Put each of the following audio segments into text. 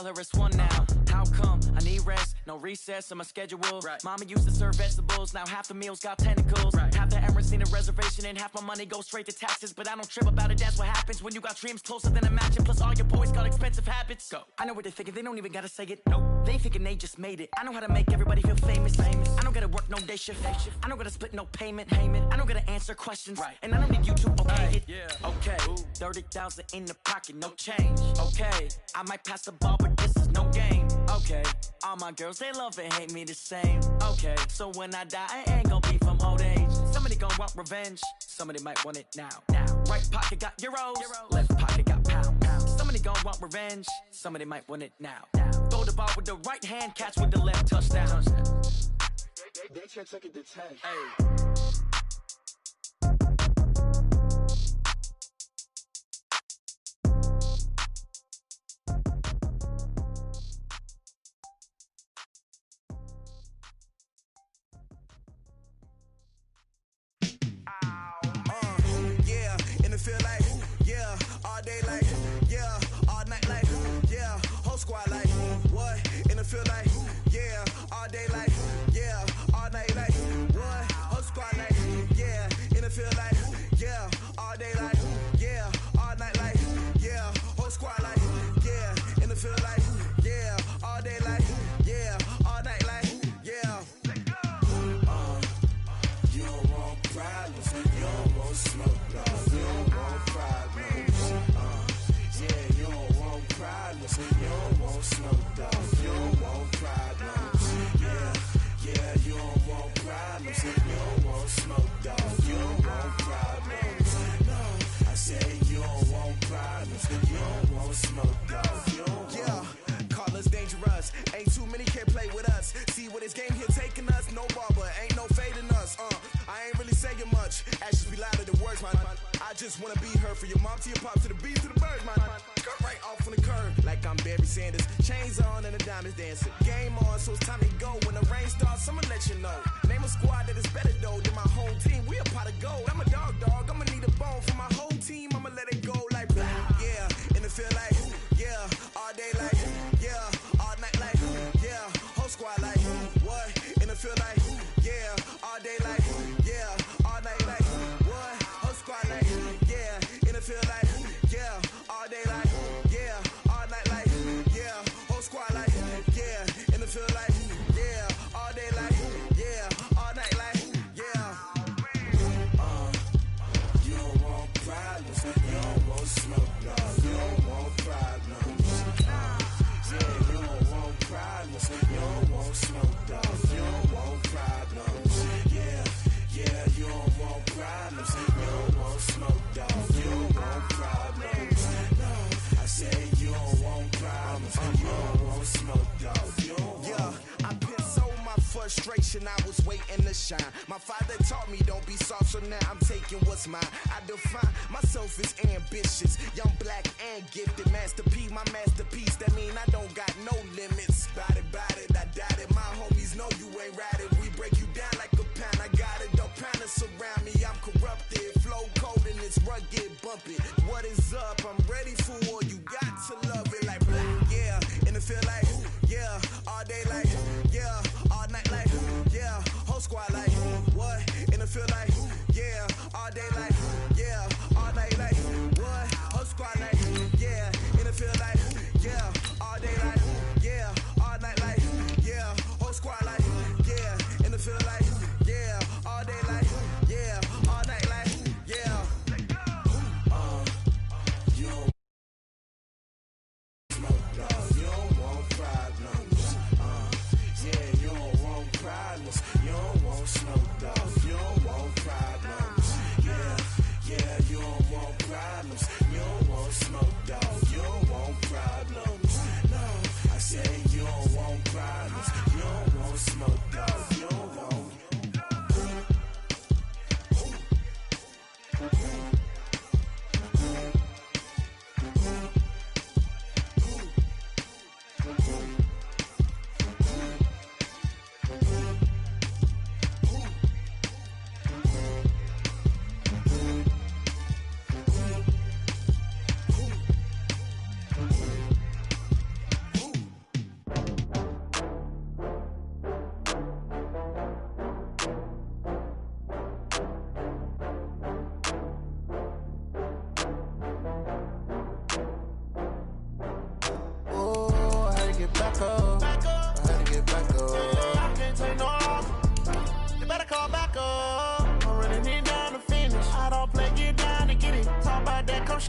tell her it's one now. How come? I need rest, no recess in my schedule. Right. Mama used to serve vegetables, now half the meals got tentacles. Right. Half the Emirates need a reservation and half my money goes straight to taxes. But I don't trip about it, that's what happens when you got dreams closer than imagine. Plus all your boys got expensive habits. Go. I know what they're thinking, they don't even gotta say it. Nope. They thinking they just made it. I know how to make everybody feel famous. I don't gotta work no day shift. I don't gotta split no payment. I don't gotta answer questions. Right. And I don't need you to okay it. Yeah. Okay. 30,000 in the pocket, no change. Okay. I might pass the ball, but this is no game. Okay. All my girls, they love and hate me the same. Okay. So when I die, I ain't gonna be from old age. Somebody gon' want revenge. Somebody might want it now. Right pocket got euros. Left pocket got pounds. Somebody gon' want revenge. Somebody might want it now. Throw the ball with the right hand, catch with the left, touchdown. They can't take it to 10. Hey. Feel like, yeah, all day like, yeah, all night like, yeah, whole squad like, what? And it feel like, yeah, all day like, yeah, all night like, what? Whole squad like, yeah, and it feel like, yeah, all day like, yeah, all night like, yeah, whole squad like, yeah, and it feel like, yeah, all day like, yeah, all night like, yeah. You don't want problems, you don't want smoke. You don't want smoke, dog. You don't want problems. Yeah, you don't want problems. You don't want smoke, dog. You don't want problems. No, I said you don't want problems. You don't want smoke, dog. You don't want. Call us dangerous. Ain't too many can play with us. See what this game here taking us. No barber, ain't no fading us. I ain't really saying much. Actions be louder than words, man. I just wanna be heard from your mom to your pop to the beat to the birds, man. Cut right off on the curb, like I'm Barry Sanders. Chains on and the diamonds dancing. Game on, so it's time to go. When the rain starts, I'ma let you know. Name a squad that is better though than my whole team. We a pot of gold. I'm a dog. I'ma need a bone for my whole team. I'ma let it go like, yeah. And it feel like, yeah, all day like, yeah, all night like, yeah, whole squad like, what? And it feel like, yeah, all day like, yeah, all night like, what? Whole squad like, yeah, and it feel like, yeah, all day like, yeah, all night like, yeah, whole squad like, yeah, and it feel like, yeah, all day like, yeah, all night like, yeah. You don't want problems, you don't want smoke, no, you don't want problems. Yeah, you don't want problems, you don't want smoke, dog. You don't want problems. Yeah, you don't want problems, you don't want smoke, dog. You don't want problems. No, I said you don't want problems, you don't want smoke, dog. You don't want. Yeah, I pissed so my frustration, I was waiting to shine. My father taught me don't be soft, so now I'm taking what's mine. I define myself as ambitious, young, black, and gifted. Master P, my masterpiece. That mean I don't got no limits. Bout it, I doubt it. My homies know you ain't ratted. We break you down like a pound. I got it, don't pound us around me. I'm corrupted, flow cold and it's rugged, bumpy. What is up? I'm ready for war. You got to love it like black, yeah. And it feel like, yeah, all day like, yeah, all night like, yeah, whole squad like, what? And it feel like, yeah, all day like, yeah, all night like, what? Whole squad like, yeah, and it feel like, yeah, all day like, yeah, all night like, yeah, whole squad like, yeah, and it feel like, yeah, all day like, yeah, all night like, yeah. You don't smoke, dog. You don't want problems. Yeah, you don't want problems. You don't want smoke, dog. You don't want problems. Yeah, you don't want problems. You don't want smoke, dog. You don't want problems. No, I said you don't want problems. You don't want smoke, dog. You don't want.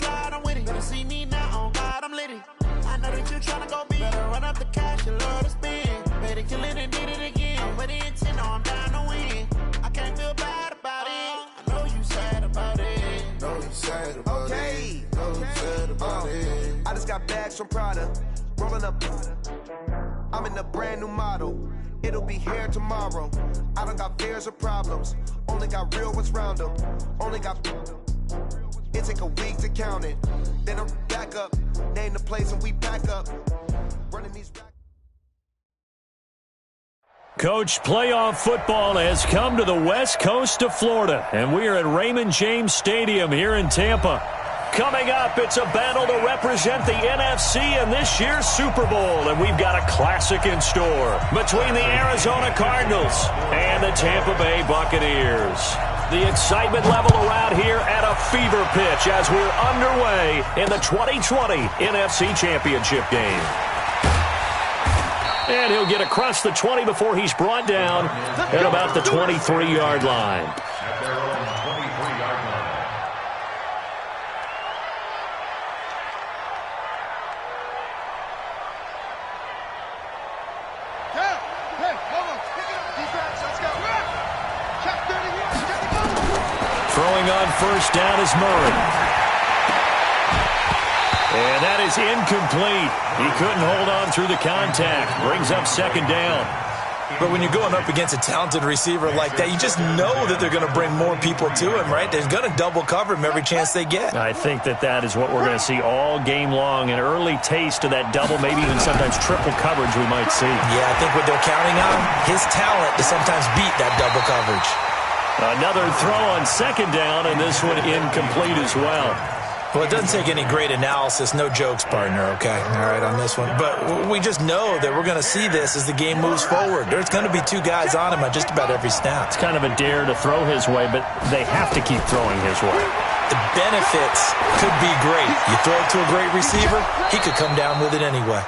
slide, I'm with it. Better see me now, on God, I'm litty. I know that you tryna go big. Better run up the cash, you love to spend. Better kill it and did it again. I'm with the intent, no, I'm down to win. I can't feel bad about it. I know you sad about it. Know you sad about it. Know you sad about it. I just got bags from Prada. Rolling up. I'm in a brand new model. It'll be here tomorrow. I don't got fears or problems. Only got real ones round them. Only got. It take a week to count it. Then I'm back up. Name the place and we back up. Running these back. Coach, playoff football has come to the west coast of Florida, and we are at Raymond James Stadium here in Tampa. Coming up, it's a battle to represent the NFC in this year's Super Bowl, and we've got a classic in store between the Arizona Cardinals and the Tampa Bay Buccaneers. The excitement level around here at a fever pitch as we're underway in the 2020 NFC Championship game. And he'll get across the 20 before he's brought down at about the 23-yard line. Throwing on first down is Murray. And that is incomplete. He couldn't hold on through the contact. Brings up second down. But when you're going up against a talented receiver like that, you just know that they're going to bring more people to him, right? They're going to double cover him every chance they get. I think that is what we're going to see all game long. An early taste of that double, maybe even sometimes triple coverage we might see. Yeah, I think what they're counting on, his talent to sometimes beat that double coverage. Another throw on second down, and this one incomplete as well. Well, it doesn't take any great analysis. No jokes, partner, okay? All right, on this one. But we just know that we're going to see this as the game moves forward. There's going to be two guys on him at just about every snap. It's kind of a dare to throw his way, but they have to keep throwing his way. The benefits could be great. You throw it to a great receiver, he could come down with it anyway.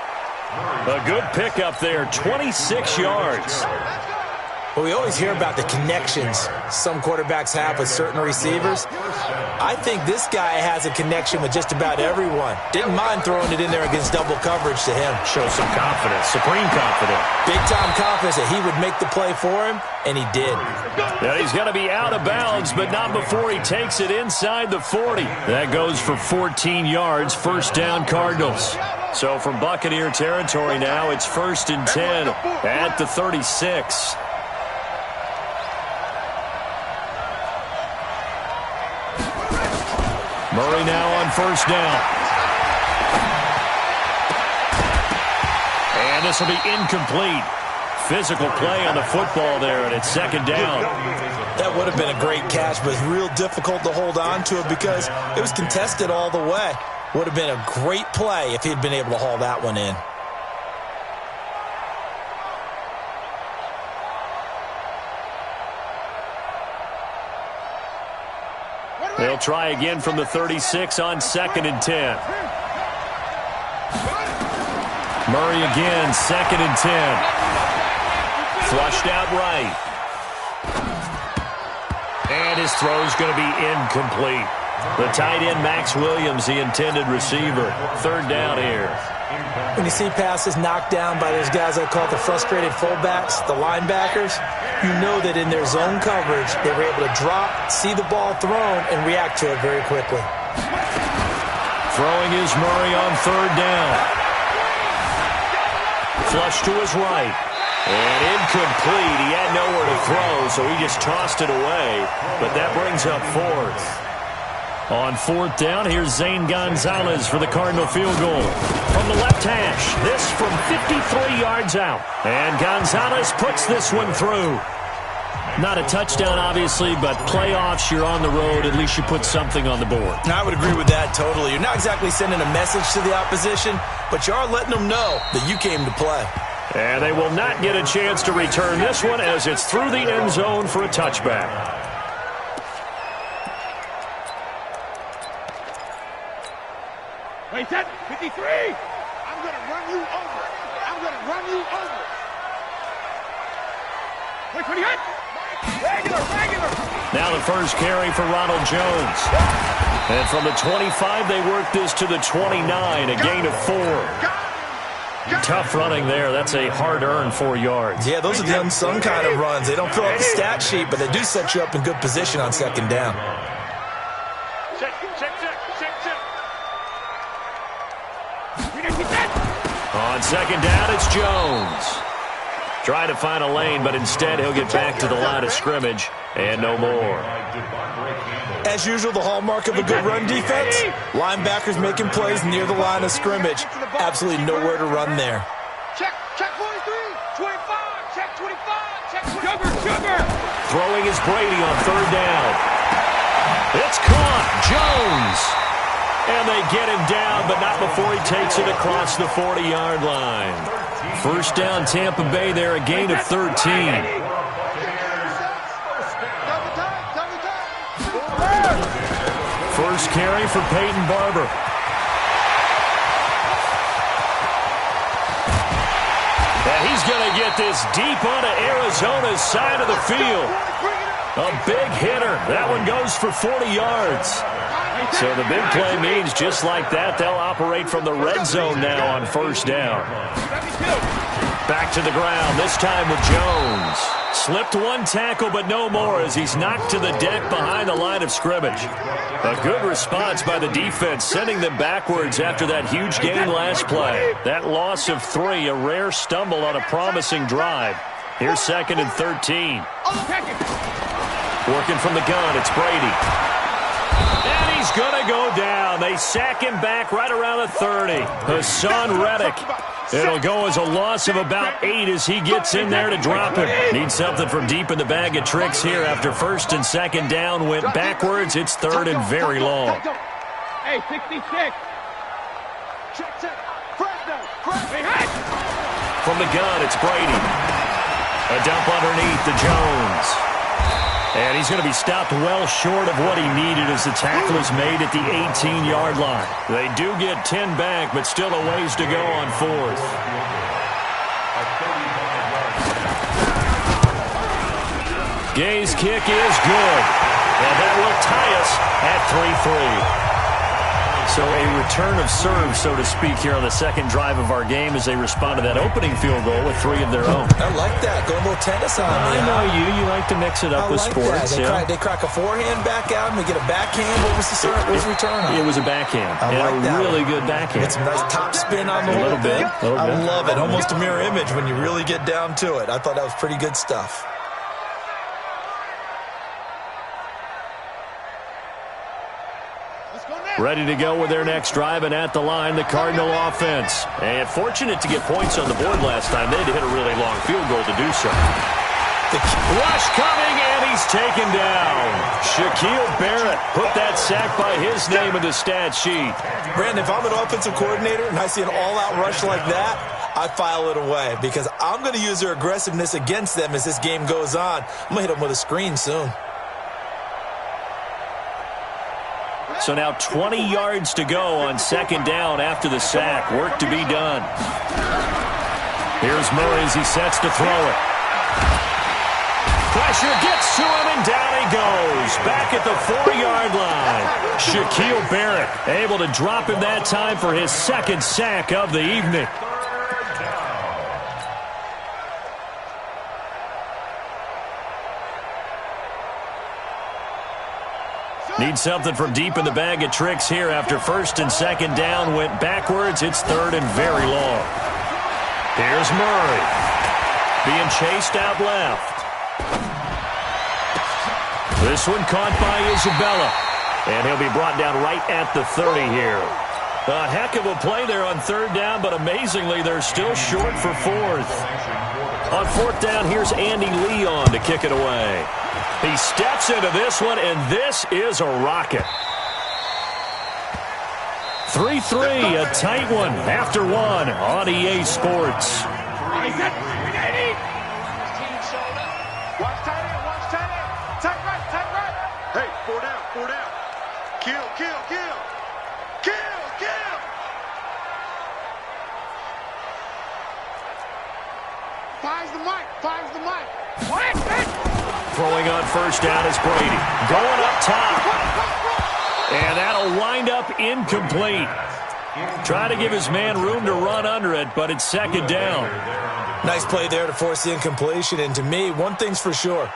A good pickup there, 26 yards. Well, we always hear about the connections some quarterbacks have with certain receivers. I think this guy has a connection with just about everyone. Didn't mind throwing it in there against double coverage to him. Shows some confidence, supreme confidence. Big-time confidence that he would make the play for him, and he did. Now he's going to be out of bounds, but not before he takes it inside the 40. That goes for 14 yards, first down Cardinals. So from Buccaneer territory now, it's 1st and 10 at the 36. Murray now on first down. And this will be incomplete. Physical play on the football there, and it's second down. That would have been a great catch, but it's real difficult to hold on to it because it was contested all the way. Would have been a great play if he'd been able to haul that one in. They'll try again from the 36 on 2nd and 10. Murray again, 2nd and 10. Flushed out right. And his throw's going to be incomplete. The tight end, Max Williams, the intended receiver. 3rd down here. When you see passes knocked down by those guys I call the frustrated fullbacks, the linebackers, you know that in their zone coverage, they were able to drop, see the ball thrown, and react to it very quickly. Throwing is Murray on 3rd down. Flush to his right. And incomplete. He had nowhere to throw, so he just tossed it away. But that brings up 4th. On 4th down, here's Zane Gonzalez for the Cardinal field goal. From the left hash, this from 53 yards out. And Gonzalez puts this one through. Not a touchdown, obviously, but playoffs, you're on the road. At least you put something on the board. I would agree with that totally. You're not exactly sending a message to the opposition, but you are letting them know that you came to play. And they will not get a chance to return this one as it's through the end zone for a touchback. Wait, that 53. I'm going to run you over. I'm going to run you over. Wait, 28. Regular. Now the first carry for Ronald Jones. And from the 25, they work this to the 29, a gain of 4. Tough running there. That's a hard-earned 4 yards. Yeah, those are the unsung kind of runs. They don't fill out the stat sheet, but they do set you up in good position on second down. Check. On second down, it's Jones. Trying to find a lane, but instead he'll get back to the line of scrimmage and no more. As usual, the hallmark of a good run defense, linebackers making plays near the line of scrimmage. Absolutely nowhere to run there. Check 43, 25, check 25, check 25. Sugar. Throwing is Brady on third down. It's caught. Jones. And they get him down, but not before he takes it across the 40-yard line. First down, Tampa Bay there, a gain of 13. First carry for Peyton Barber. And he's going to get this deep onto Arizona's side of the field. A big hitter. That one goes for 40 yards. So the big play means just like that, they'll operate from the red zone now on first down. Back to the ground, this time with Jones. Slipped one tackle, but no more as he's knocked to the deck behind the line of scrimmage. A good response by the defense, sending them backwards after that huge gain last play. That loss of 3, a rare stumble on a promising drive. Here's second and 13. Working from the gun, it's Brady. And he's going to go down. They sack him back right around the 30. Hassan Reddick. It'll go as a loss of about 8 as he gets in there to drop him. Needs something from deep in the bag of tricks here after first and second down went backwards. It's third and very long. Hey, 66. Check. From the gun, it's Brady. A dump underneath to Jones. And he's going to be stopped well short of what he needed as the tackle is made at the 18-yard line. They do get 10 back, but still a ways to go on fourth. Gay's kick is good. And that will tie us at 3-3. So a return of serve, so to speak, here on the second drive of our game as they respond to that opening field goal with 3 of their own. I like that. Go a little tennis on me. I know you like to mix it up with sports. They crack a forehand back out and they get a backhand. What was the serve? What was the return on? It was a backhand. I like that. Really good backhand. It's a nice top spin on the whole thing. I love it. Almost a mirror image when you really get down to it. I thought that was pretty good stuff. Ready to go with their next drive, and at the line, the Cardinal offense. And fortunate to get points on the board last time. They had to hit a really long field goal to do so. The rush coming, and he's taken down. Shaquille Barrett put that sack by his name in the stat sheet. Brandon, if I'm an offensive coordinator and I see an all-out rush like that, I file it away because I'm going to use their aggressiveness against them as this game goes on. I'm going to hit them with a screen soon. So now 20 yards to go on second down after the sack. Work to be done. Here's Murray as he sets to throw it. Pressure gets to him, and down he goes. Back at the 4-yard line. Shaquille Barrett able to drop him that time for his second sack of the evening. Need something from deep in the bag of tricks here after first and second down went backwards. It's third and very long. Here's Murray. Being chased out left. This one caught by Isabella. And he'll be brought down right at the 30 here. A heck of a play there on third down, but amazingly they're still short for fourth. On fourth down, here's Andy Leon to kick it away. He steps into this one, and this is a rocket. 3-3, a tight one after one on EA Sports. Watch tight end. Tight right. Hey, 4 down. Kill. Fires the mic. What? Throwing on first down is Brady. Going up top. And that'll wind up incomplete. Trying to give his man room to run under it, but it's second down. Nice play there to force the incompletion. And to me, one thing's for sure.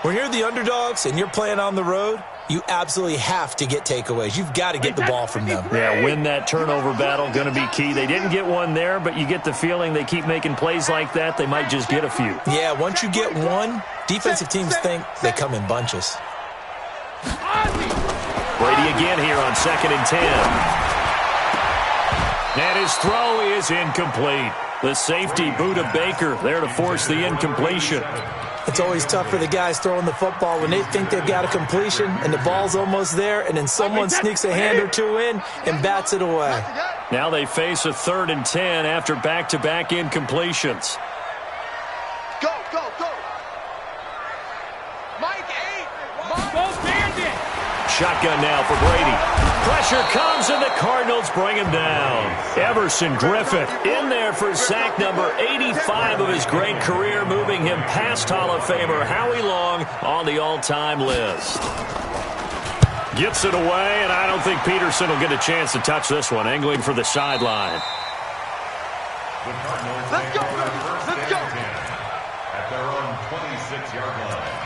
When you're the underdogs and you're playing on the road, you absolutely have to get takeaways. You've got to get the ball from them. Yeah, win that turnover battle, going to be key. They didn't get one there, but you get the feeling they keep making plays like that, they might just get a few. Yeah, once you get one, defensive teams think they come in bunches. Brady again here on 2nd and 10. And his throw is incomplete. The safety, Buda Baker, there to force the incompletion. It's always tough for the guys throwing the football when they think they've got a completion and the ball's almost there, and then someone sneaks a hand or two in and bats it away. Now they face a 3rd and 10 after back-to-back incompletions. Go, go, go. Mike 8. Go, Bandit. Shotgun now for Brady. Pressure comes, and the Cardinals bring him down. Everson Griffith in there for sack number 85 of his great career, moving him past Hall of Famer Howie Long on the all-time list. Gets it away, and I don't think Peterson will get a chance to touch this one, angling for the sideline. Let's go, let's go. At their own 26-yard line.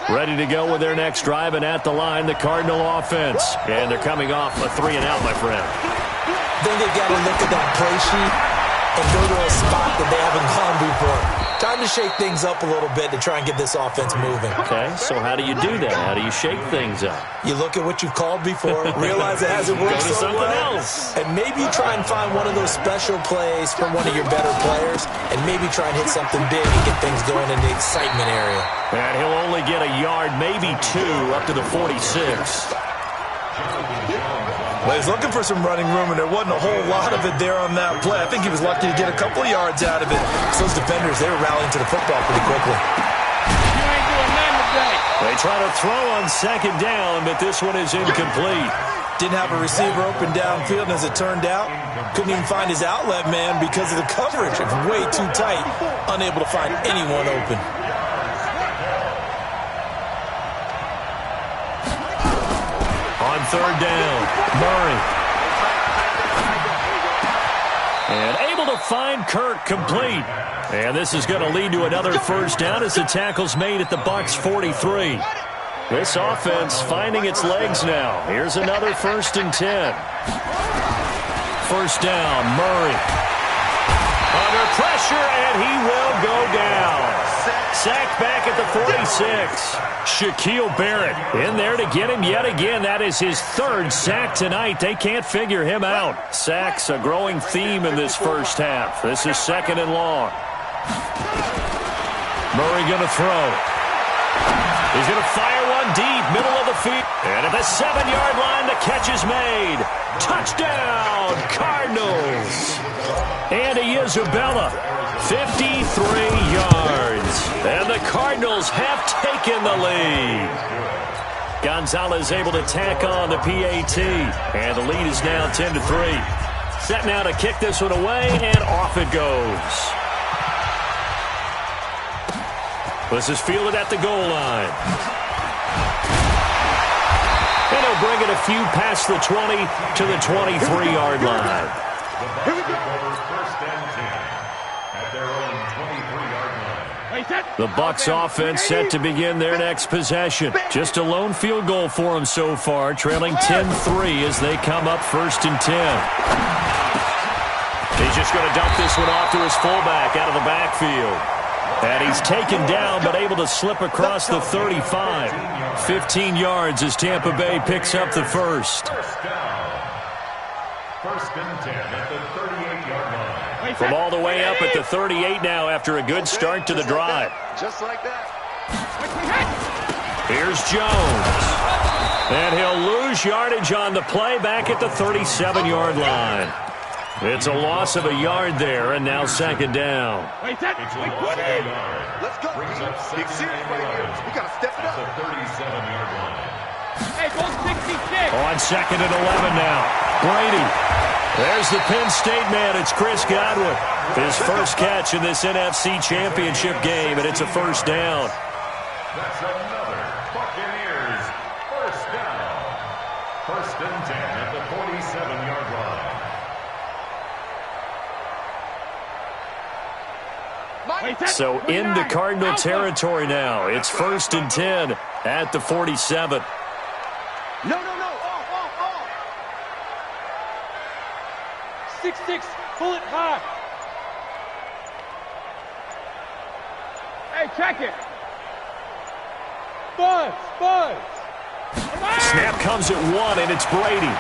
Ready to go with their next drive, and at the line, the Cardinal offense. And they're coming off a 3-and-out, my friend. Then they've got to look at that play sheet and go to a spot that they haven't gone before. Time to shake things up a little bit to try and get this offense moving. Okay, so how do you do that? How do you shake things up? You look at what you've called before, realize it hasn't worked Go to so something well, else. and maybe try and find one of those special plays from one of your better players, and maybe try and hit something big and get things going in the excitement area. And he'll only get a yard, maybe 2, up to the 46. Well, he's looking for some running room, and there wasn't a whole lot of it there on that play. I think he was lucky to get a couple of yards out of it. So those defenders, they were rallying to the football pretty quickly. You ain't doing nothing today. They try to throw on 2nd down, but this one is incomplete. Didn't have a receiver open downfield, and as it turned out, couldn't even find his outlet man because of the coverage. It was way too tight, unable to find anyone open. On 3rd down, Murray. And able to find Kirk complete. And this is going to lead to another first down as the tackle's made at the Bucs 43. This offense finding its legs now. Here's another 1st and 10. First down, Murray. Under pressure, and he will go down. Sacked back at the 46. Shaquille Barrett in there to get him yet again. That is his 3rd sack tonight. They can't figure him out. Sacks a growing theme in this first half. This is 2nd and long. Murray going to throw. He's going to fire one deep, middle of the field. And at the 7-yard line, the catch is made. Touchdown, Cardinals. Andy Isabella, 53 yards. And the Cardinals have taken the lead. Gonzalez able to tack on the PAT. And the lead is now 10-3. Set now to kick this one away, and off it goes. This is fielded at the goal line. And he'll bring it a few past the 20 to the 23-yard line. Here we go. First and 10 at their own 23-yard line. The Bucs offense set to begin their next possession. Just a lone field goal for them so far, trailing 10-3 as they come up 1st and 10. He's just going to dump this one off to his fullback out of the backfield. And he's taken down but able to slip across the 35. 15 yards as Tampa Bay picks up the first. First down. 1st and 10 at the 38-yard line. From all the way up at the 38 now after a good start to the drive. Just like that. Here's Jones. And he'll lose yardage on the play back at the 37-yard line. It's a loss of a yard there, and now 2nd down. Wait, that. Wait, what is? Let's go. Brings up Big 2nd serious and right here. 11 We got to step it at up. the 37-yard line. Hey, go 66. On 2nd and 11 now. Brady. There's the Penn State man. It's Chris Godwin. His first catch in this NFC Championship game, and it's a first down. That's another Buccaneers first down. First and 10 at the 47-yard line. So into Cardinal territory now. It's first and 10 at the 47. No. Off. 6-6, pull it high. Hey, check it. Buzz. Snap comes at 1, and it's Brady.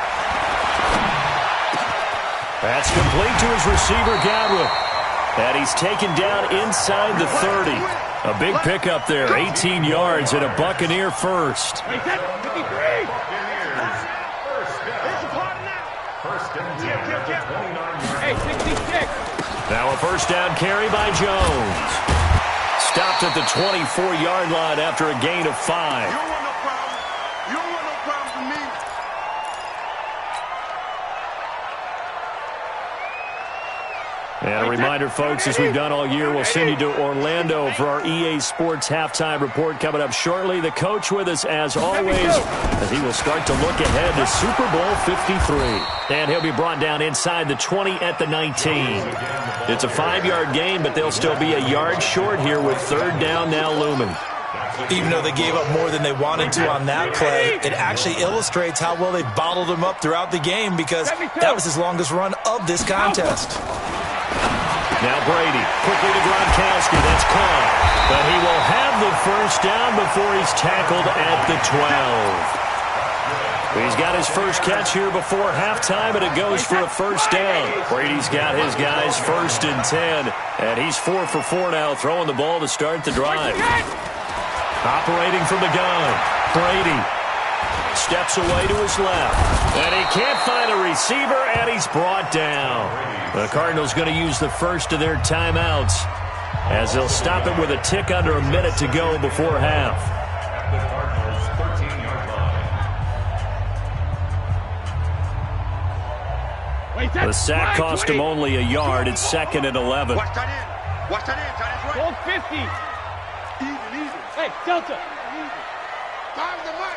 That's complete to his receiver, Godwin. And he's taken down inside the 30. A big pickup there, 18 yards and a Buccaneer first. Hey, 53. Buccaneers first down. First and 10 at the 29-yard Hey, 66. Now a first down carry by Jones. Stopped at the 24-yard line after a gain of 5. You don't want no problem. You don't want no problem from me. And a reminder, folks, as we've done all year, we'll send you to Orlando for our EA Sports halftime report coming up shortly. The coach with us, as always, as he will start to look ahead to Super Bowl 53. And he'll be brought down inside the 20 at the 19. It's a 5-yard gain, but they'll still be a yard short here with third down now looming. Even though they gave up more than they wanted to on that play, it actually illustrates how well they bottled them up throughout the game, because that was his longest run of this contest. Now Brady, quickly to Gronkowski. That's caught. But he will have the first down before he's tackled at the 12. He's got his first catch here before halftime, and it goes for a first down. Brady's got his guys first and 10, and he's 4 for 4 now, throwing the ball to start the drive. Operating from the gun, Brady steps away to his left, and he can't find a receiver, and he's brought down. The Cardinals going to use the first of their timeouts as they'll stop it with a tick under a minute to go before half. At the Cardinals' 13-yard line. The sack cost him only a yard. It's second and 11. Watch that in. Watch that in. Right. Hold 50. Easy. Hey, Delta. Fire's the mic.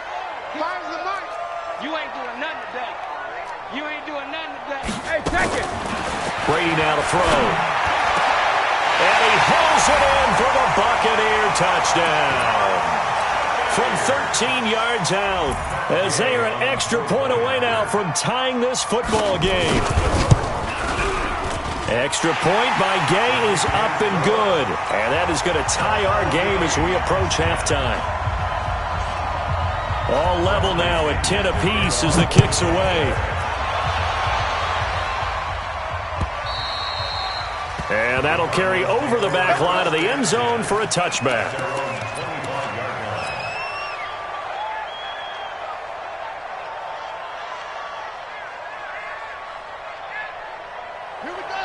You ain't doing nothing today. Hey, check it. Brady now to throw. And he hauls it in for the Buccaneer touchdown. From 13 yards out, as they are an extra point away now from tying this football game. Extra point by Gay is up and good. And that is going to tie our game as we approach halftime. All level now at 10 apiece as the kick's away. And that'll carry over the back line of the end zone for a touchback.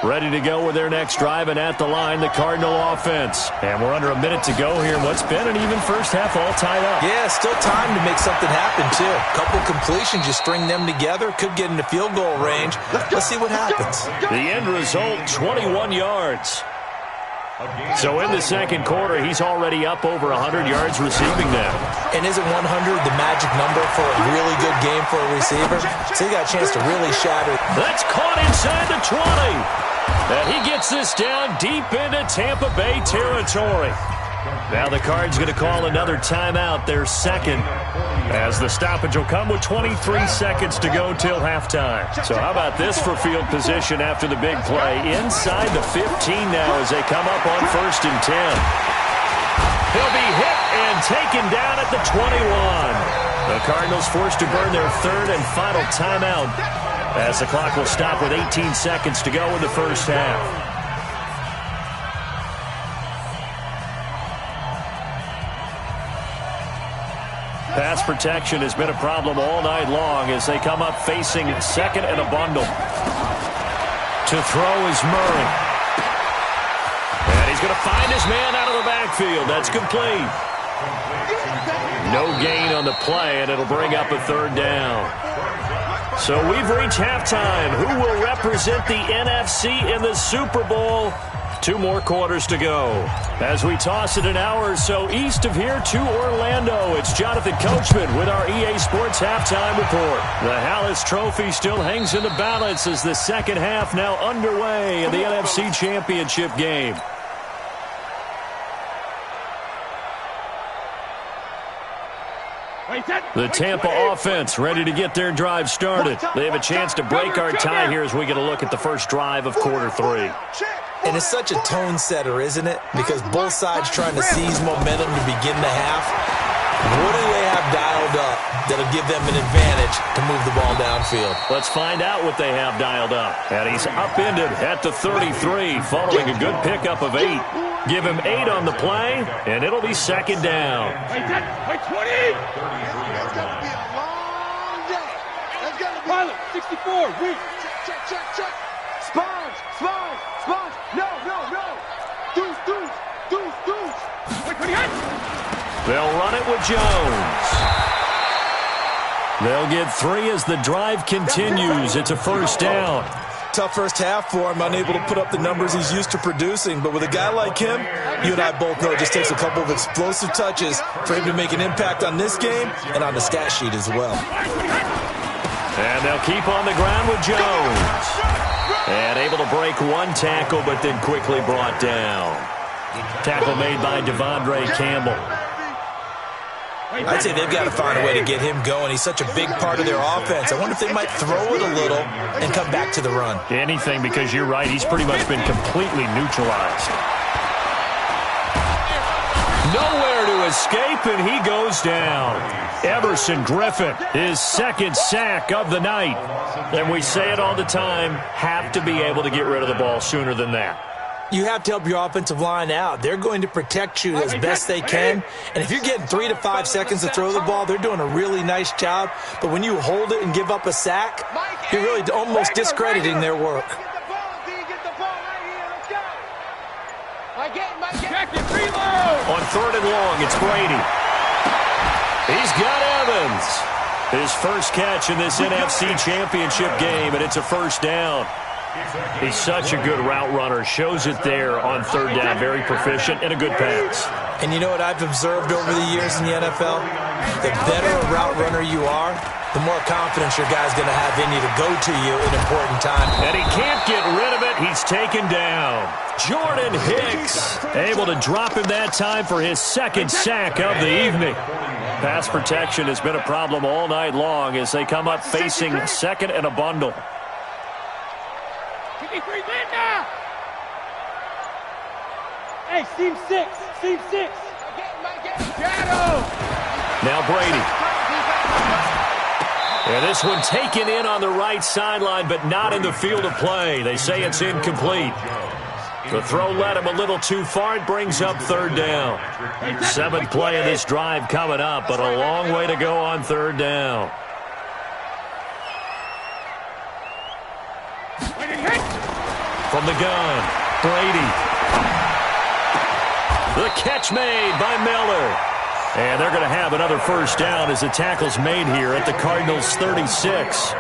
Ready to go with their next drive, and at the line, the Cardinal offense. And we're under a minute to go here in what's been an even first half, all tied up. Yeah, still time to make something happen, too. Couple completions, you string them together, could get into field goal range. Let's see what happens. The end result, 21 yards. So in the second quarter, he's already up over 100 yards receiving now. And isn't 100 the magic number for a really good game for a receiver? So he got a chance to really shatter. That's caught inside the 20. And he gets this down deep into Tampa Bay territory. Now the Cards going to call another timeout, their second, as the stoppage will come with 23 seconds to go till halftime. So how about this for field position after the big play? Inside the 15 now as they come up on first and 10. He'll be hit and taken down at the 21. The Cardinals forced to burn their third and final timeout as the clock will stop with 18 seconds to go in the first half. Pass protection has been a problem all night long as they come up facing second and a bundle. To throw is Murray. And he's going to find his man out of the backfield. That's complete. No gain on the play, and it'll bring up a third down. So we've reached halftime. Who will represent the NFC in the Super Bowl? 2 more quarters to go. As we toss it an hour or so east of here to Orlando, it's Jonathan Coachman with our EA Sports Halftime Report. The Hallis Trophy still hangs in the balance as the second half now underway in the NFC Championship game. The Tampa offense ready to get their drive started. They have a chance to break our tie here as we get a look at the first drive of quarter 3. And it's such a tone setter, isn't it? Because both sides trying to seize momentum to begin the half. What do they have dialed up that'll give them an advantage to move the ball downfield? Let's find out what they have dialed up. And he's upended at the 33 following a good pickup of 8. Give him 8 on the play, and it'll be second down. Wait, 20! That's going to be a long day. That's going to be... Pilot, 64, weak. Check. Sponge. No. Deuce. Wait, 20 hits. They'll run it with Jones. They'll get 3 as the drive continues. It's a first down. Tough first half for him, unable to put up the numbers he's used to producing. But with a guy like him, you and I both know it just takes a couple of explosive touches for him to make an impact on this game and on the stat sheet as well. And they'll keep on the ground with Jones. And able to break 1 tackle, but then quickly brought down. Tackle made by Devondre Campbell. I'd say they've got to find a way to get him going. He's such a big part of their offense. I wonder if they might throw it a little and come back to the run. Anything, because you're right. He's pretty much been completely neutralized. Nowhere to escape, and he goes down. Everson Griffin, his second sack of the night. And we say it all the time, have to be able to get rid of the ball sooner than that. You have to help your offensive line out. They're going to protect you as best they can. And if you're getting 3 to 5 seconds to throw the ball, they're doing a really nice job. But when you hold it and give up a sack, you're really almost discrediting their work. On 3rd and long, it's Brady. He's got Evans. His first catch in this NFC Championship game, and it's a first down. He's such a good route runner. Shows it there on 3rd down. Very proficient and a good pass. And you know what I've observed over the years in the NFL? The better a route runner you are, the more confidence your guy's going to have in you to go to you in important times. And he can't get rid of it. He's taken down. Jordan Hicks able to drop him that time for his second sack of the evening. Pass protection has been a problem all night long as they come up facing second and a bundle. Hey, seam 6. Now Brady. And this one taken in on the right sideline, but not in the field of play. They say it's incomplete. The throw led him a little too far. It brings up 3rd down. 7th play of this drive coming up, but a long way to go on 3rd down. From the gun, Brady. The catch made by Miller. And they're going to have another first down as the tackle's made here at the Cardinals' 36.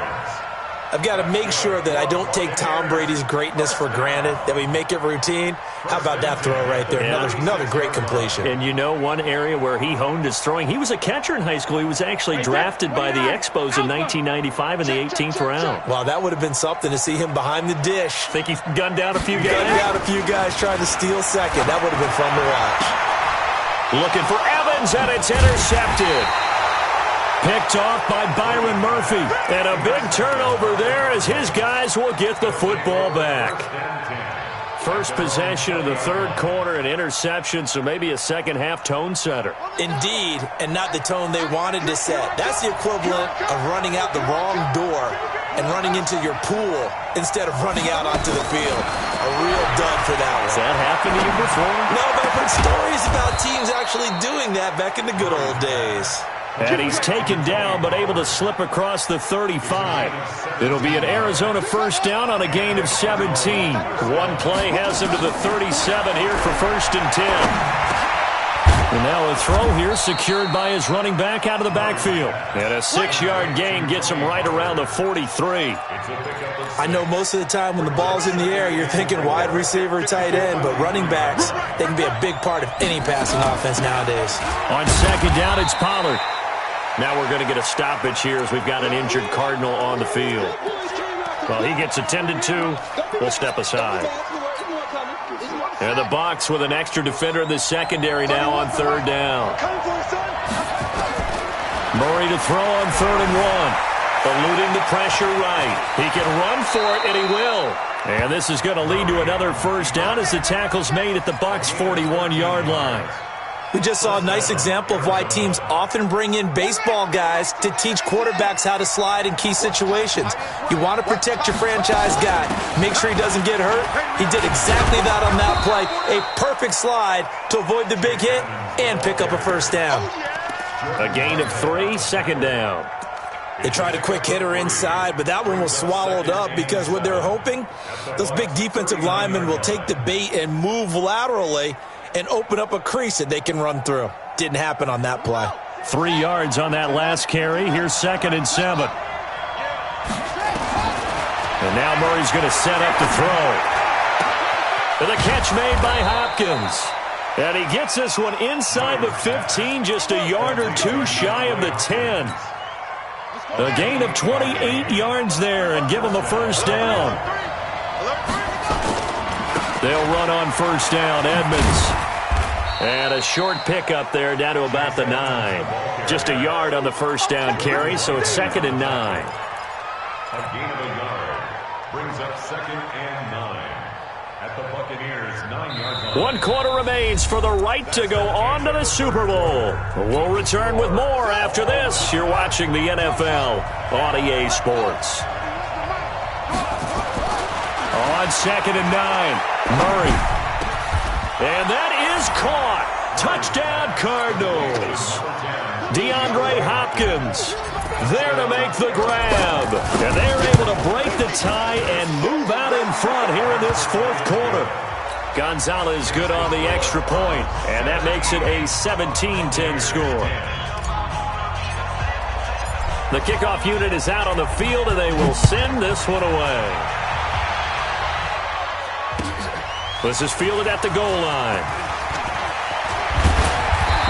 I've got to make sure that I don't take Tom Brady's greatness for granted, that we make it routine. How about that throw right there? Yeah. Another great completion. And you know one area where he honed his throwing, he was a catcher in high school. He was actually drafted by the Expos in 1995 in the 18th round. Wow, that would have been something to see him behind the dish. Think he gunned down a few guys? Gunned down a few guys trying to steal second. That would have been fun to watch. Looking for Evans, and it's intercepted. Picked off by Byron Murphy. And a big turnover there as his guys will get the football back. First possession of the 3rd quarter, an interception, so maybe a second-half tone setter. Indeed, and not the tone they wanted to set. That's the equivalent of running out the wrong door and running into your pool instead of running out onto the field. A real dud for that one. Has that happened to you before? No, but I've heard stories about teams actually doing that back in the good old days. And he's taken down, but able to slip across the 35. It'll be an Arizona first down on a gain of 17. One play has him to the 37 here for 1st and 10. And now a throw here secured by his running back out of the backfield. And a 6-yard gain gets him right around the 43. I know most of the time when the ball's in the air, you're thinking wide receiver, tight end, but running backs, they can be a big part of any passing offense nowadays. On second down, it's Pollard. Now we're going to get a stoppage here as we've got an injured Cardinal on the field. Well, he gets attended to. We'll step aside. And the Bucs with an extra defender in the secondary now on third down. Murray to throw on 3rd and 1. Eluding the pressure right. He can run for it, and he will. And this is going to lead to another first down as the tackle's made at the Bucs' 41-yard line. We just saw a nice example of why teams often bring in baseball guys to teach quarterbacks how to slide in key situations. You want to protect your franchise guy. Make sure he doesn't get hurt. He did exactly that on that play. A perfect slide to avoid the big hit and pick up a first down. A gain of 3, second down. They tried a quick hitter inside, but that one was swallowed up because what they're hoping, those big defensive linemen will take the bait and move laterally and open up a crease that they can run through. Didn't happen on that play. 3 yards on that last carry. Here's 2nd and 7. And now Murray's going to set up to throw. And the catch made by Hopkins. And he gets this one inside the 15, just a yard or 2 shy of the 10. A gain of 28 yards there and give him a first down. They'll run on first down, Edmonds. And a short pickup there down to about the 9. Just a yard on the first down carry, so it's 2nd and 9. A gain of a yard brings up 2nd and 9 at the Buccaneers' 9-yard line. 1 quarter remains for the right to go on to the Super Bowl. We'll return with more after this. You're watching the NFL on EA Sports. On 2nd and 9, Murray. And that is caught. Touchdown, Cardinals. DeAndre Hopkins there to make the grab. And they're able to break the tie and move out in front here in this 4th quarter. Gonzalez good on the extra point, and that makes it a 17-10 score. The kickoff unit is out on the field, and they will send this one away. This is fielded at the goal line.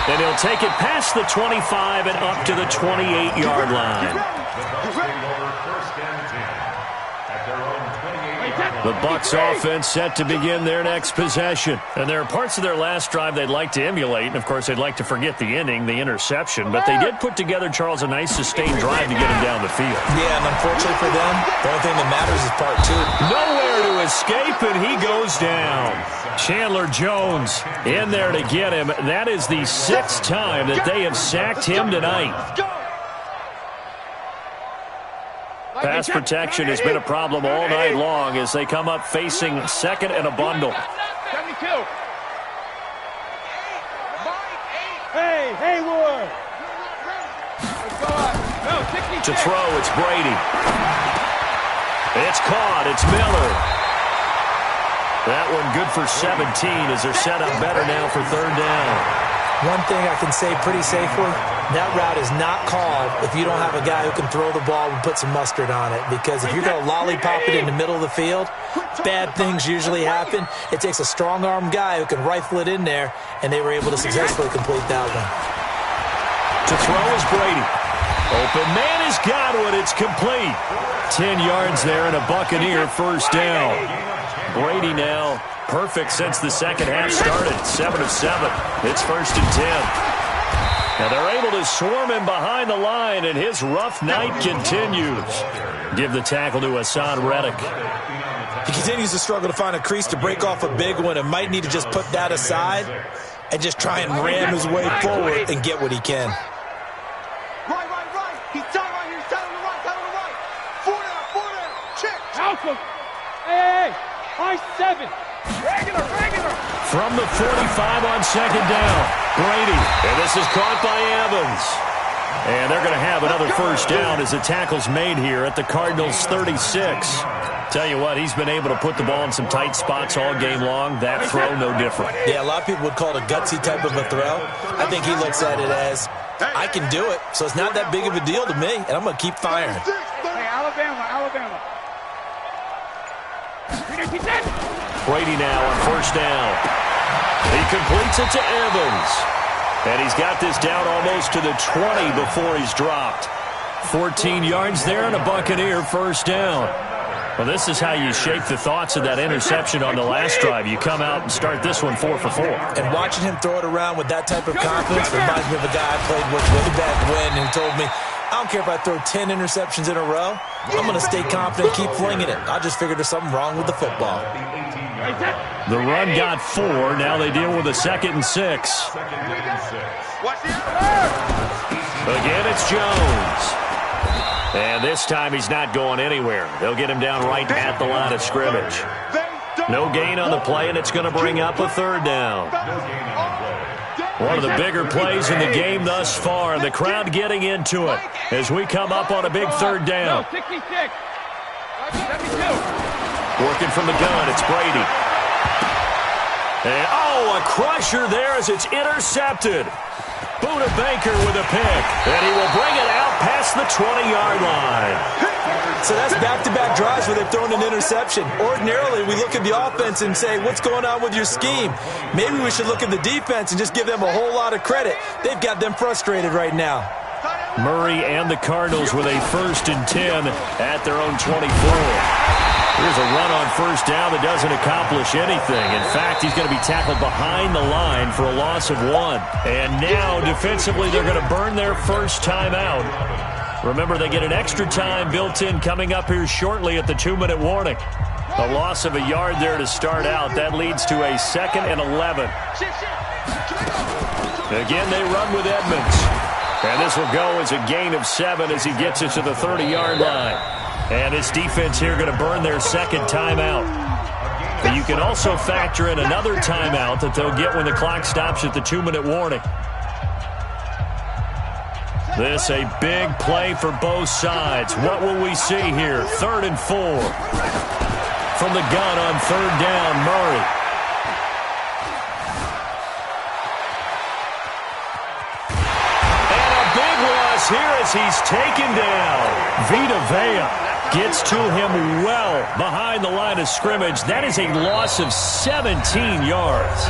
And he'll take it past the 25 and up to the 28-yard line. The Bucs offense set to begin their next possession. And there are parts of their last drive they'd like to emulate. And, of course, they'd like to forget the inning, the interception. But they did put together, Charles, a nice sustained drive to get him down the field. Yeah, and unfortunately for them, the only thing that matters is part 2. Nowhere to escape, and he goes down. Chandler Jones in there to get him. That is the 6th time that they have sacked him tonight. Pass protection has been a problem all night long as they come up facing 2nd and a bundle. 72. Hey, Haywood. To throw, it's Brady. It's caught. It's Miller. That one good for 17 as they're set up better now for 3rd down. One thing I can say pretty safely, that route is not called if you don't have a guy who can throw the ball and put some mustard on it. Because if you're going to lollipop it in the middle of the field, bad things usually happen. It takes a strong-arm guy who can rifle it in there, and they were able to successfully complete that one. To throw is Brady. Open man has got one. It's complete. 10 yards there and a Buccaneer first down. Brady now perfect since the second half started. 7 of 7. It's 1st and 10. And they're able to swarm him behind the line, and his rough night continues. Give the tackle to Hassan Reddick. He continues to struggle to find a crease to break off a big one and might need to just put that aside and just try and ram his way forward and get what he can. Right. He's tight right here. He's tight on the right. 4 down. Check. Alpha. Hey. High 7. Regular. From the 45 on 2nd down, Brady. And this is caught by Evans. And they're going to have another first down as the tackle's made here at the Cardinals' 36. Tell you what, he's been able to put the ball in some tight spots all game long. That throw, no different. Yeah, a lot of people would call it a gutsy type of a throw. I think he looks at it as, I can do it, so it's not that big of a deal to me, and I'm going to keep firing. Hey, Alabama. Brady now on first down. He completes it to Evans. And he's got this down almost to the 20 before he's dropped. 14 yards there and a Buccaneer first down. Well, this is how you shape the thoughts of that interception on the last drive. You come out and start this one 4 for 4. And watching him throw it around with that type of confidence reminds me of a guy I played with way back when who told me, I don't care if I throw 10 interceptions in a row. I'm going to stay confident, keep flinging it. I just figured there's something wrong with the football. The run got 4. Now they deal with a 2nd and 6. Again, it's Jones. And this time he's not going anywhere. They'll get him down right at the line of scrimmage. No gain on the play, and it's going to bring up a 3rd down. One of the bigger plays in the game thus far. The crowd getting into it as we come up on a big 3rd down. 66. 72. Working from the gun, it's Brady. And, a crusher there as it's intercepted. Buda Baker with a pick, and he will bring it out past the 20-yard line. So that's back-to-back drives where they've thrown an interception. Ordinarily, we look at the offense and say, what's going on with your scheme? Maybe we should look at the defense and just give them a whole lot of credit. They've got them frustrated right now. Murray and the Cardinals with a 1st and 10 at their own 24. Here's a run on first down that doesn't accomplish anything. In fact, he's going to be tackled behind the line for a loss of 1. And now, defensively, they're going to burn their first timeout. Remember, they get an extra time built in coming up here shortly at the 2-minute warning. A loss of a yard there to start out. That leads to a 2nd and 11. Again, they run with Edmonds. And this will go as a gain of 7 as he gets it to the 30-yard line. And this defense here going to burn their 2nd timeout. But you can also factor in another timeout that they'll get when the clock stops at the 2-minute warning. This a big play for both sides. What will we see here? 3rd and 4. From the gun on 3rd down, Murray. And a big loss here as he's taken down. Vita Vea gets to him well behind the line of scrimmage. That is a loss of 17 yards.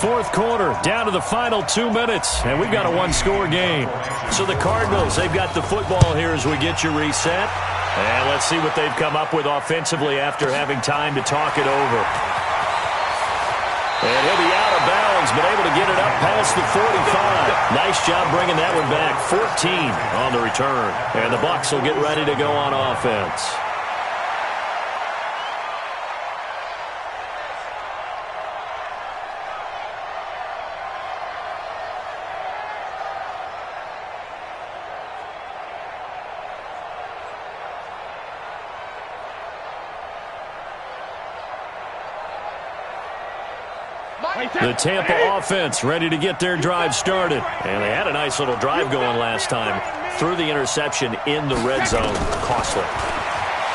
4th quarter, down to the final 2 minutes, and we've got a 1-score game. So the Cardinals, they've got the football here as we get you reset. And let's see what they've come up with offensively after having time to talk it over. And he'll be out of bounds, but able to get it up past the 45. Nice job bringing that one back. 14 on the return. And the Bucs will get ready to go on offense. The Tampa offense ready to get their drive started. And they had a nice little drive going last time. Threw the interception in the red zone. Costly.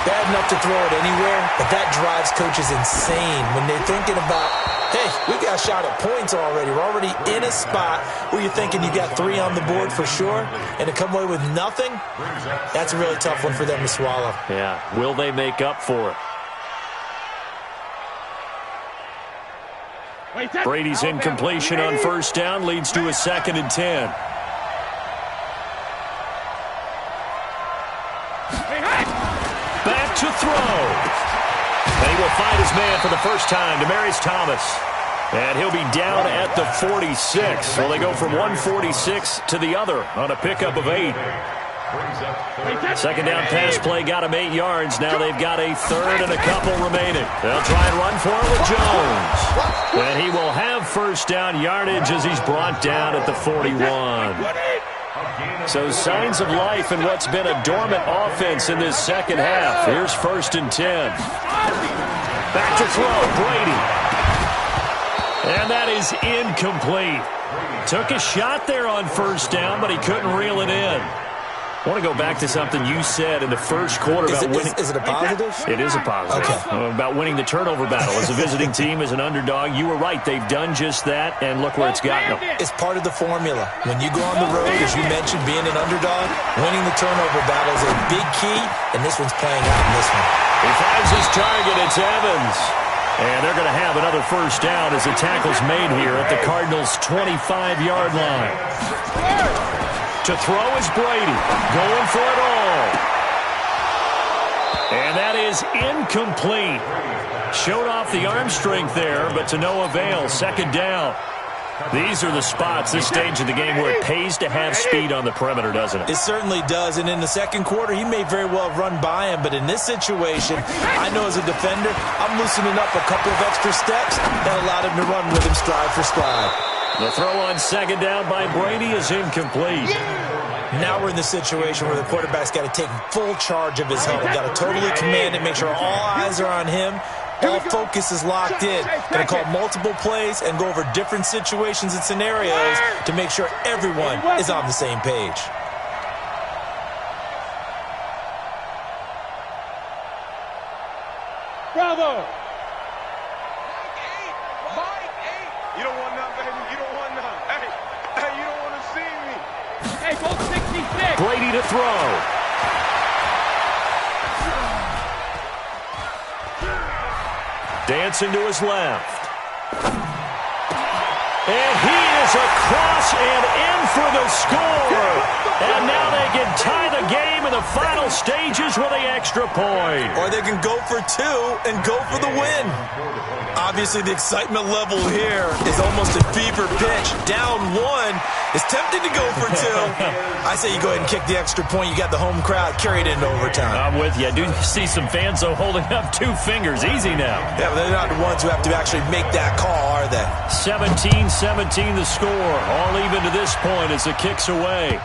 Bad enough to throw it anywhere, but that drives coaches insane when they're thinking about, hey, we got a shot at points already. We're already in a spot where you're thinking you got 3 on the board for sure, and to come away with nothing, that's a really tough one for them to swallow. Yeah, will they make up for it? Brady's incompletion on first down leads to a 2nd and 10. Back to throw. And he will find his man for the first time, Demaryius Thomas. And he'll be down at the 46. So they go from 146 to the other on a pickup of 8. 2nd down pass play got him 8 yards. Now they've got a 3rd and a couple remaining. They'll try and run for it with Jones. And he will have first down yardage as he's brought down at the 41. So signs of life in what's been a dormant offense in this second half. Here's 1st and 10. Back to throw, Brady. And that is incomplete. Took a shot there on first down, but he couldn't reel it in. I want to go back to something you said in the first quarter about winning. Is it a positive? It is a positive. Okay. About winning the turnover battle. As a visiting team, as an underdog, you were right. They've done just that, and look where it's gotten them. It's part of the formula. When you go on the road, as you mentioned, being an underdog, winning the turnover battle is a big key, and this one's playing out in this one. He finds his target. It's Evans. And they're going to have another first down as the tackle's made here at the Cardinals' 25-yard line. To throw is Brady, going for it all. And that is incomplete. Showed off the arm strength there, but to no avail. Second down. These are the spots, this stage of the game, where it pays to have speed on the perimeter, doesn't it? It certainly does, and in the second quarter, he may very well run by him, but in this situation, I know as a defender, I'm loosening up a couple of extra steps that allowed him to run with him stride for stride. The throw on second down by Brady is incomplete. Now we're in the situation where the quarterback's got to take full charge of his huddle, got to totally command it, make sure all eyes are on him. All focus is locked in. Going to call multiple plays and go over different situations and scenarios to make sure everyone is on the same page. Bravo! You don't want none, baby. You don't want none. Hey, you don't want to see me. Hey, go 66! Brady to throw. Dancing to his left. And he is across and in for the score. And now they can tie the game in the final stages with the extra point. Or they can go for two and go for the win. Obviously, the excitement level here is almost a fever pitch. Down one. It's tempting to go for two. I say you go ahead and kick the extra point. You got the home crowd carried into overtime. I'm with you. I do see some fans, though, holding up 2 fingers. Easy now. Yeah, but they're not the ones who have to actually make that call, are they? 17-17 the score. All even to this point as the kick's away.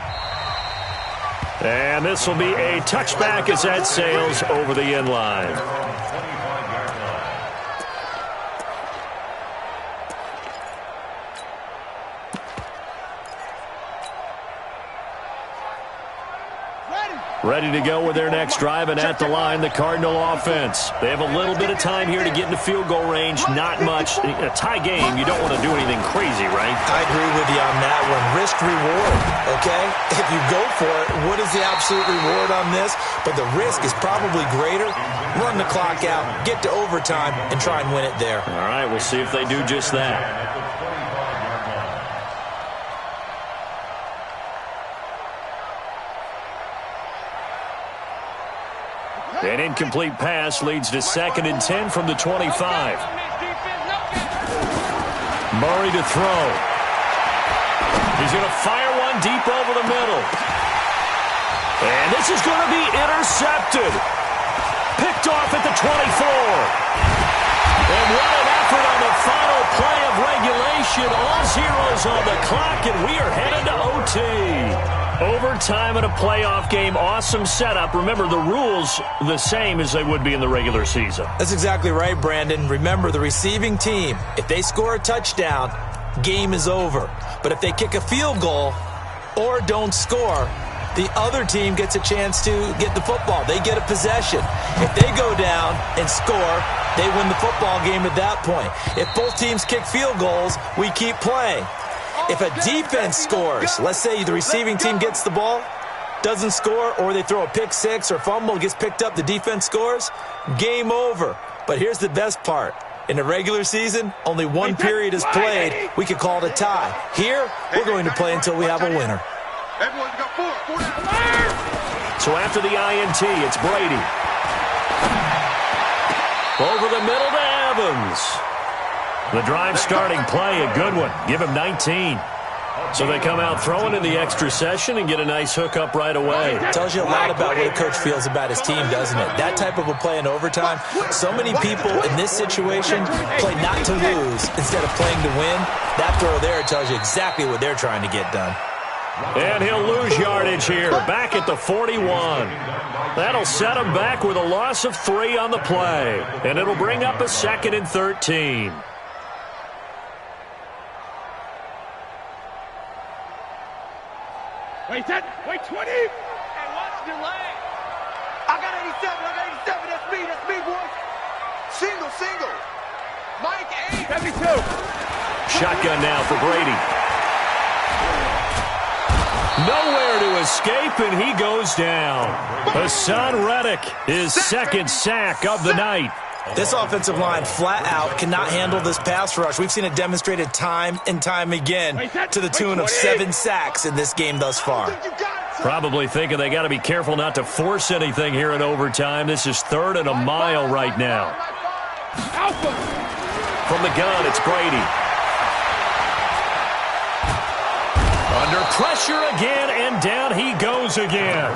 And this will be a touchback as that sails over the end line. Ready to go with their next drive, and at the line, the Cardinal offense. They have a little bit of time here to get into field goal range. Not much. A tie game, you don't want to do anything crazy, right? I agree with you on that one. Risk-reward, okay? If you go for it, what is the absolute reward on this? But the risk is probably greater. Run the clock out, get to overtime, and try and win it there. All right, we'll see if they do just that. An incomplete pass leads to 2nd and 10 from the 25. Murray to throw. He's going to fire one deep over the middle. And this is going to be intercepted. Picked off at the 24. And what an effort on the final play of regulation. All zeros on the clock, and we are headed to OT. Overtime in a playoff game, awesome setup. Remember, the rules the same as they would be in the regular season. That's exactly right, Brandon. Remember, the receiving team, if they score a touchdown, game is over. But if they kick a field goal or don't score, the other team gets a chance to get the football. They get a possession. If they go down and score, they win the football game at that point. If both teams kick field goals, we keep playing. If a defense scores, let's say the receiving team gets the ball, doesn't score, or they throw a pick six or fumble, gets picked up, the defense scores, game over. But here's the best part. In the regular season, only one period is played. We could call it a tie. Here, we're going to play until we have a winner. Everyone's got four. So after the INT, it's Brady. Over the middle to Evans. The drive starting play, a good one. Give him 19. So they come out throwing in the extra session and get a nice hookup right away. Tells you a lot about what a coach feels about his team, doesn't it? That type of a play in overtime, so many people in this situation play not to lose instead of playing to win. That throw there tells you exactly what they're trying to get done. And he'll lose yardage here, back at the 41. That'll set him back with a loss of 3 on the play. And it'll bring up a 2nd and 13. Wait, 20. Shotgun now for Brady. Nowhere to escape, and he goes down. Hassan Reddick, his second sack of the night. This offensive line flat out cannot handle this pass rush. We've seen it demonstrated time and time again to the tune of 7 sacks in this game thus far. Probably thinking they got to be careful not to force anything here in overtime. This is 3rd and a mile right now. From the gun, it's Brady. Under pressure again, and down he goes again.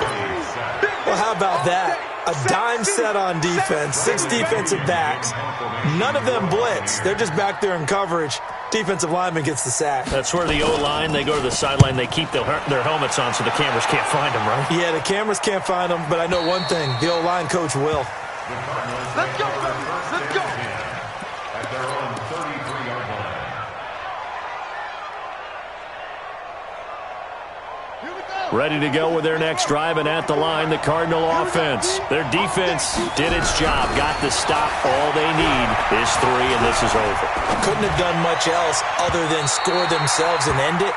Well, how about that? A dime set on defense, 6 defensive backs. None of them blitz. They're just back there in coverage. Defensive lineman gets the sack. That's where the O-line, they go to the sideline, they keep their helmets on so the cameras can't find them, right? Yeah, the cameras can't find them, but I know one thing. The O-line coach will. Let's go, let's go. At their own 33-yard line. Ready to go with their next drive, and at the line, the Cardinal offense. Their defense did its job, got the stop. All they need is 3, and this is over. Couldn't have done much else other than score themselves and end it,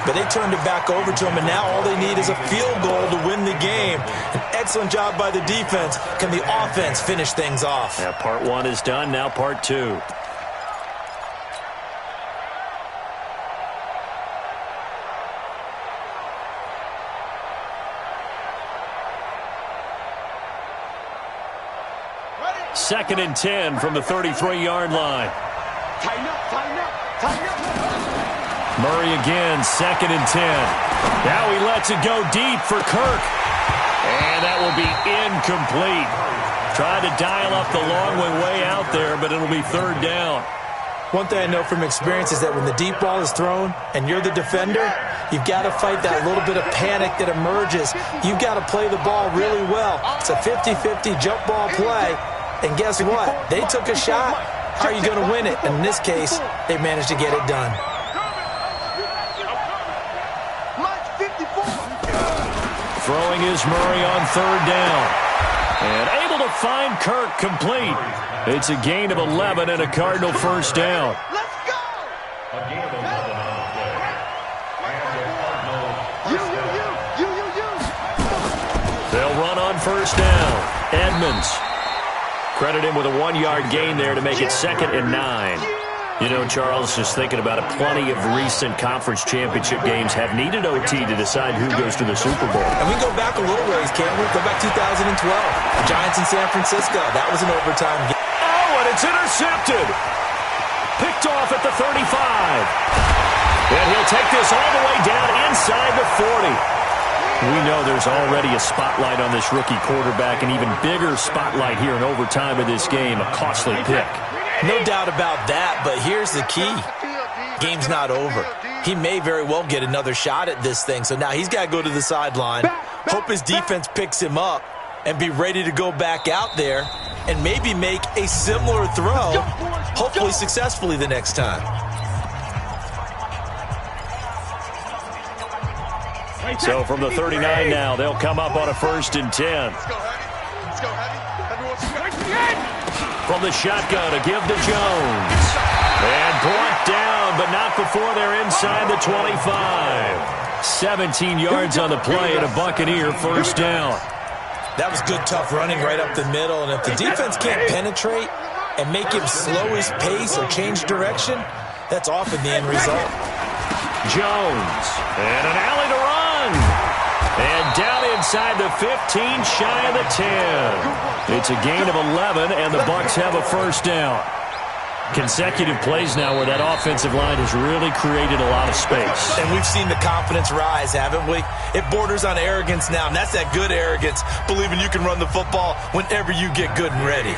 but they turned it back over to them, and now all they need is a field goal to win the game. An excellent job by the defense. Can the offense finish things off? Yeah, part 1 is done, now part 2. Second and 10 from the 33-yard line. Tighten up, tighten up, tighten up. Murray again, second and 10. Now he lets it go deep for Kirk. And that will be incomplete. Tried to dial up the long way out there, but it'll be 3rd down. One thing I know from experience is that when the deep ball is thrown and you're the defender, you've got to fight that little bit of panic that emerges. You've got to play the ball really well. It's a 50-50 jump ball play. And guess what? They took a shot. How are you going to win it? And in this case, they managed to get it done. Throwing is Murray on 3rd down. And able to find Kirk complete. It's a gain of 11 and a Cardinal first down. Let's go! A gain of 11 on the play. And a Cardinal first down. They'll run on first down. Edmonds. Credit him with a 1-yard gain there to make it 2nd and 9. You know, Charles, just thinking about it, plenty of recent conference championship games have needed OT to decide who goes to the Super Bowl. And we go back a little ways, can't we? Go back 2012. The Giants in San Francisco. That was an overtime game. Oh, and it's intercepted. Picked off at the 35. And he'll take this all the way down inside the 40. We know there's already a spotlight on this rookie quarterback, an even bigger spotlight here in overtime of this game, a costly pick. No doubt about that, but here's the key. Game's not over. He may very well get another shot at this thing, so now he's got to go to the sideline, hope his defense picks him up, and be ready to go back out there and maybe make a similar throw, hopefully successfully the next time. So from the 39 now, they'll come up on a 1st and 10. Let's go, Heavy. Let's go, Heavy. Everyone, From the shotgun, a give to Jones. And brought down, but not before they're inside the 25. 17 yards on the play and a Buccaneer first down. That was good, tough running right up the middle. And if the defense can't penetrate and make him slow his pace or change direction, that's often the end result. Jones. And an alley to run. And down inside the 15, shy of the 10. It's a gain of 11, and the Bucs have a first down. Consecutive plays now where that offensive line has really created a lot of space. And we've seen the confidence rise, haven't we? It borders on arrogance now, and that's that good arrogance, believing you can run the football whenever you get good and ready.